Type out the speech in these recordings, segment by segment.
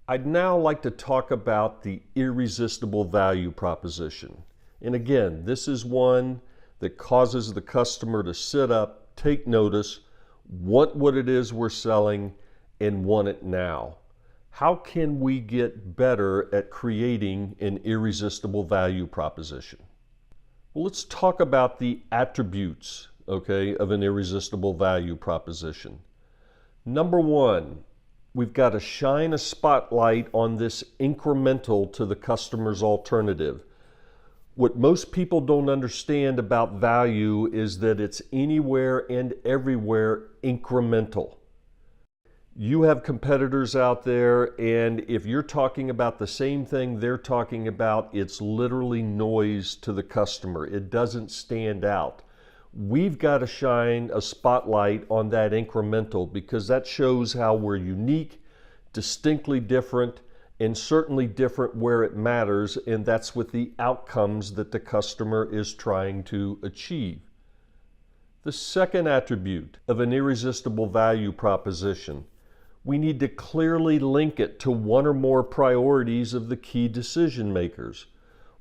I'd now like to talk about the irresistible value proposition. And again, this is one that causes the customer to sit up, take notice, want what it is we're selling, and want it now. How can we get better at creating an irresistible value proposition? Well, let's talk about the attributes, of an irresistible value proposition. Number one, we've got to shine a spotlight on this incremental to the customer's alternative. What most people don't understand about value is that it's anywhere and everywhere incremental. You have competitors out there, and if you're talking about the same thing they're talking about, it's literally noise to the customer. It doesn't stand out. We've got to shine a spotlight on that incremental because that shows how we're unique, distinctly different, and certainly different where it matters, and that's with the outcomes that the customer is trying to achieve. The second attribute of an irresistible value proposition, we need to clearly link it to one or more priorities of the key decision makers.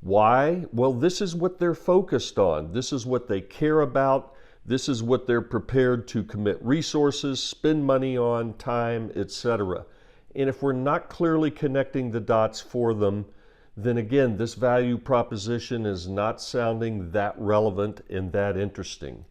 Why? Well, this is what they're focused on. This is what they care about. This is what they're prepared to commit resources, spend money on, time, etc. And if we're not clearly connecting the dots for them, then again, this value proposition is not sounding that relevant and that interesting.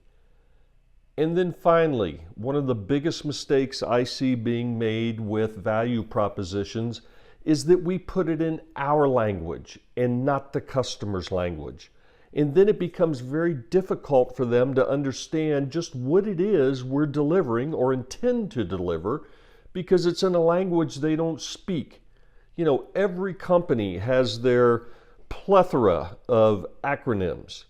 And then finally, one of the biggest mistakes I see being made with value propositions is that we put it in our language and not the customer's language. And then it becomes very difficult for them to understand just what it is we're delivering or intend to deliver because it's in a language they don't speak. You know, every company has their plethora of acronyms.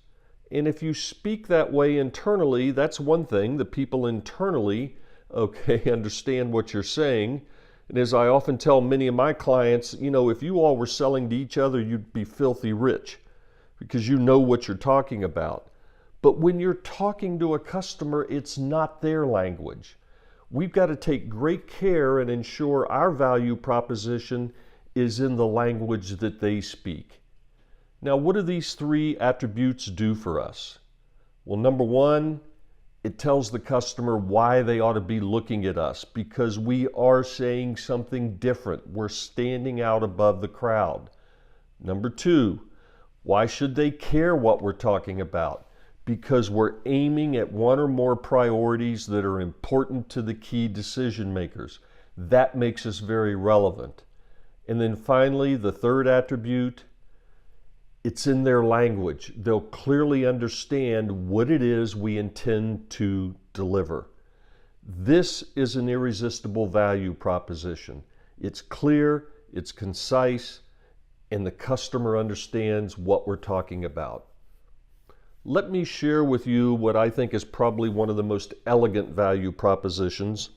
And if you speak that way internally, that's one thing. The people internally, understand what you're saying. And as I often tell many of my clients, if you all were selling to each other, you'd be filthy rich because you know what you're talking about. But when you're talking to a customer, it's not their language. We've got to take great care and ensure our value proposition is in the language that they speak. Now, what do these three attributes do for us? Well, number one, it tells the customer why they ought to be looking at us because we are saying something different. We're standing out above the crowd. Number two, why should they care what we're talking about? Because we're aiming at one or more priorities that are important to the key decision makers. That makes us very relevant. And then finally, the third attribute, it's in their language. They'll clearly understand what it is we intend to deliver. This is an irresistible value proposition. It's clear, it's concise, and the customer understands what we're talking about. Let me share with you what I think is probably one of the most elegant value propositions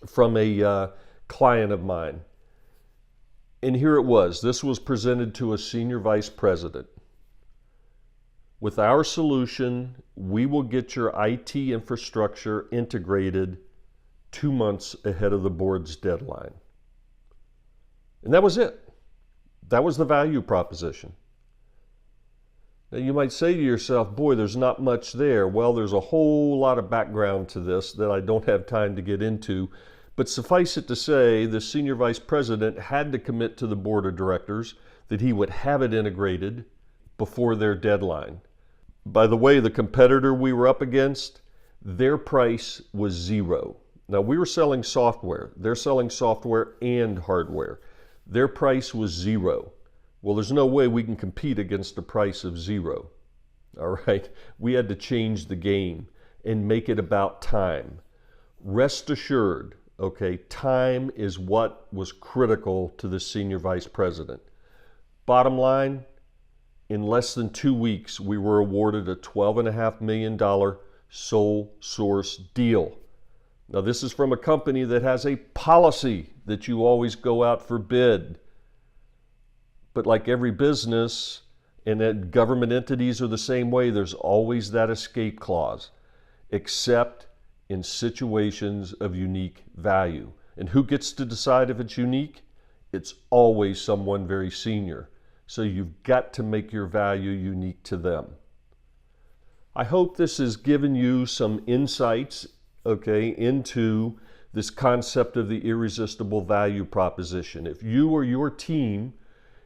from a client of mine. And here it was. This was presented to a senior vice president. With our solution, we will get your IT infrastructure integrated 2 months ahead of the board's deadline. And that was it. That was the value proposition. Now you might say to yourself, boy, there's not much there. Well, there's a whole lot of background to this that I don't have time to get into. But suffice it to say, the senior vice president had to commit to the board of directors that he would have it integrated before their deadline. By the way, the competitor we were up against, their price was zero. Now we were selling software. They're selling software and hardware. Their price was zero. Well, there's no way we can compete against a price of zero. All right? We had to change the game and make it about time. Rest assured, time is what was critical to the senior vice president. Bottom line, in less than 2 weeks, we were awarded a $12.5 million sole source deal. Now, this is from a company that has a policy that you always go out for bid. But like every business, And then government entities are the same way. There's always that escape clause, except in situations of unique value. And who gets to decide if it's unique? It's always someone very senior. So you've got to make your value unique to them. I hope this has given you some insights, into this concept of the irresistible value proposition. If you or your team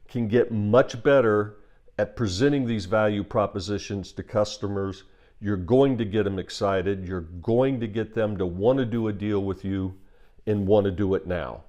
can get much better at presenting these value propositions to customers, you're going to get them excited. You're going to get them to want to do a deal with you and want to do it now.